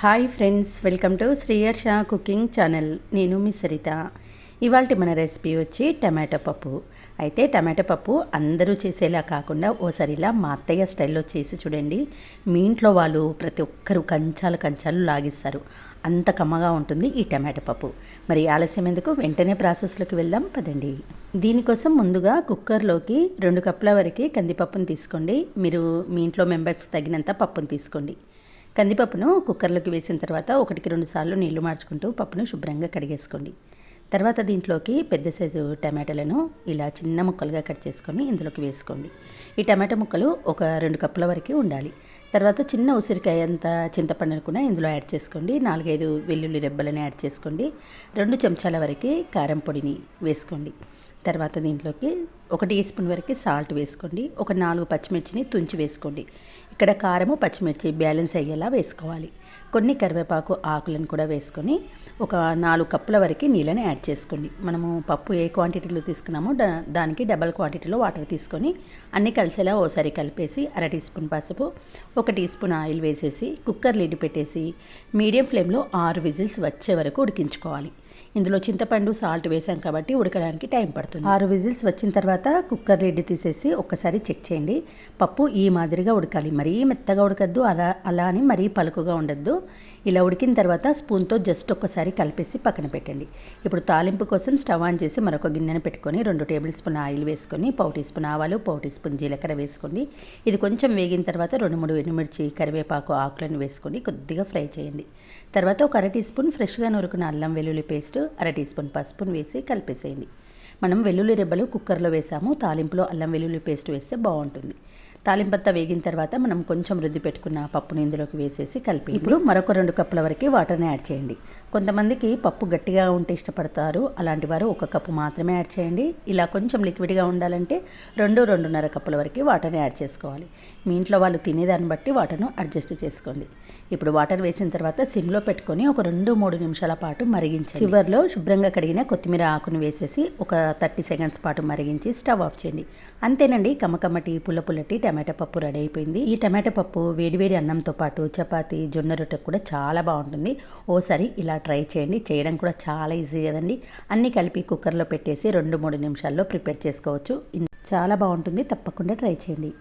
Hi friends, welcome to Sriyarsha cooking channel. నేను మీ సరిత. ఇవాళ మన రెసిపీ వచ్చి టమాటో పప్పు. అయితే టమాటో పప్పు అందరూ చేసేలా కాకుండా ఓసారి ఇలా మా అత్తయ్య స్టైల్లో చేసి చూడండి. మీ ఇంట్లో వాళ్ళు ప్రతి ఒక్కరు కంచాలు లాగిస్తారు. అంత కమ్మగా ఉంటుంది ఈ టమాటో పప్పు. మరి ఆలస్యం ఎందుకు, వెంటనే ప్రాసెస్లోకి వెళ్దాం పదండి. దీనికోసం ముందుగా కుక్కర్లోకి 2 కప్పుల వరకు కందిపప్పును తీసుకోండి. మీరు మీ ఇంట్లో మెంబర్స్కి తగినంత పప్పును తీసుకోండి. కందిపప్పును కుక్కర్లోకి వేసిన తర్వాత 1కి 2 సార్లు నీళ్లు మార్చుకుంటూ పప్పును శుభ్రంగా కడిగేసుకోండి. తర్వాత దీంట్లోకి పెద్ద సైజు టమాటాలను ఇలా చిన్న ముక్కలుగా కట్ చేసుకొని ఇందులోకి వేసుకోండి. ఈ టమాటా ముక్కలు ఒక 2 కప్పుల వరకు ఉండాలి. తర్వాత చిన్న ఉసిరికాయ అంత చింతపండును కూడా ఇందులో యాడ్ చేసుకోండి. 4-5 వెల్లుల్లి రెబ్బలను యాడ్ చేసుకోండి. 2 చెంచాల వరకు కారం పొడిని వేసుకోండి. తర్వాత దీంట్లోకి 1 టీ స్పూన్ వరకు సాల్ట్ వేసుకోండి. ఒక 4 పచ్చిమిర్చిని తుంచి వేసుకోండి. ఇక్కడ కారము పచ్చిమిర్చి బ్యాలెన్స్ అయ్యేలా వేసుకోవాలి. కొన్ని కరివేపాకు ఆకులను కూడా వేసుకొని ఒక 4 కప్పుల వరకు నీళ్ళని యాడ్ చేసుకోండి. మనము పప్పు ఏ క్వాంటిటీలో తీసుకున్నామో దానికి డబల్ క్వాంటిటీలో వాటర్ తీసుకొని అన్నీ కలిసేలా ఓసారి కలిపేసి 1/2 టీ స్పూన్ పసుపు, 1 టీ స్పూన్ ఆయిల్ వేసేసి కుక్కర్ లిడ్ పెట్టేసి మీడియం ఫ్లేమ్లో 6 విజిల్స్ వచ్చే వరకు ఉడికించుకోవాలి. ఇందులో చింతపండు సాల్ట్ వేసాం కాబట్టి ఉడకడానికి టైం పడుతుంది. 6 విజిల్స్ వచ్చిన తర్వాత కుక్కర్ లిడ్ తీసేసి ఒక్కసారి చెక్ చేయండి. పప్పు ఈ మాదిరిగా ఉడకాలి. మరీ మెత్తగా ఉడకద్దు, అలా అని మరీ పలుకుగా ఉండద్దు. ఇలా ఉడికిన తర్వాత స్పూన్తో జస్ట్ ఒక్కసారి కలిపేసి పక్కన పెట్టండి. ఇప్పుడు తాలింపు కోసం స్టవ్ ఆన్ చేసి మరొక గిన్నెను పెట్టుకొని 2 టేబుల్ స్పూన్ ఆయిల్ వేసుకొని 1 టీ స్పూన్ ఆవాలు, 1 టీ స్పూన్ జీలకర్ర వేసుకోండి. ఇది కొంచెం వేగిన తర్వాత 2-3 ఎండుమిర్చి, కరివేపాకు ఆకులను వేసుకొని కొద్దిగా ఫ్రై చేయండి. తర్వాత ఒక 1/2 టీ స్పూన్ ఫ్రెష్గా నూరుకున్న అల్లం వెల్లుల్లి పేస్ట్, 1/2 టీ స్పూన్ పసుపును వేసి కలిపేసేయండి. మనం వెల్లుల్లి రెబ్బలు కుక్కర్లో వేసాము, తాలింపులో అల్లం వెల్లుల్లి పేస్ట్ వేస్తే బాగుంటుంది. తాలింపంతా వేగిన తర్వాత మనం కొంచెం రుద్ది పెట్టుకున్న పప్పును ఇందులోకి వేసేసి కలిపి ఇప్పుడు మరొక 2 కప్పుల వరకు వాటర్ని యాడ్ చేయండి. కొంతమందికి పప్పు గట్టిగా ఉంటే ఇష్టపడతారు, అలాంటి వారు 1 కప్పు మాత్రమే యాడ్ చేయండి. ఇలా కొంచెం లిక్విడ్గా ఉండాలంటే 2-2.5 కప్పుల వరకు వాటర్ని యాడ్ చేసుకోవాలి. మీ ఇంట్లో వాళ్ళు తినేదాన్ని బట్టి వాటర్ను అడ్జస్ట్ చేసుకోండి. ఇప్పుడు వాటర్ వేసిన తర్వాత సిమ్లో పెట్టుకొని ఒక 2-3 నిమిషాల పాటు మరిగించండి. చివర్లో శుభ్రంగా కడిగిన కొత్తిమీర ఆకును వేసేసి ఒక 30 సెకండ్స్ పాటు మరిగించి స్టవ్ ఆఫ్ చేయండి. అంతేనండి, కమ్మకమ్మటి పుల్లటి టమాటా పప్పు రెడీ అయిపోయింది. ఈ టమాటా పప్పు వేడివేడి అన్నంతో పాటు చపాతి, జొన్న రొట్టెకు కూడా చాలా బాగుంటుంది. ఓసారి ఇలా ట్రై చేయండి. చేయడం కూడా చాలా ఈజీ కదండి. అన్నీ కలిపి కుక్కర్లో పెట్టేసి 2-3 నిమిషాల్లో ప్రిపేర్ చేసుకోవచ్చు. చాలా బాగుంటుంది, తప్పకుండా ట్రై చేయండి.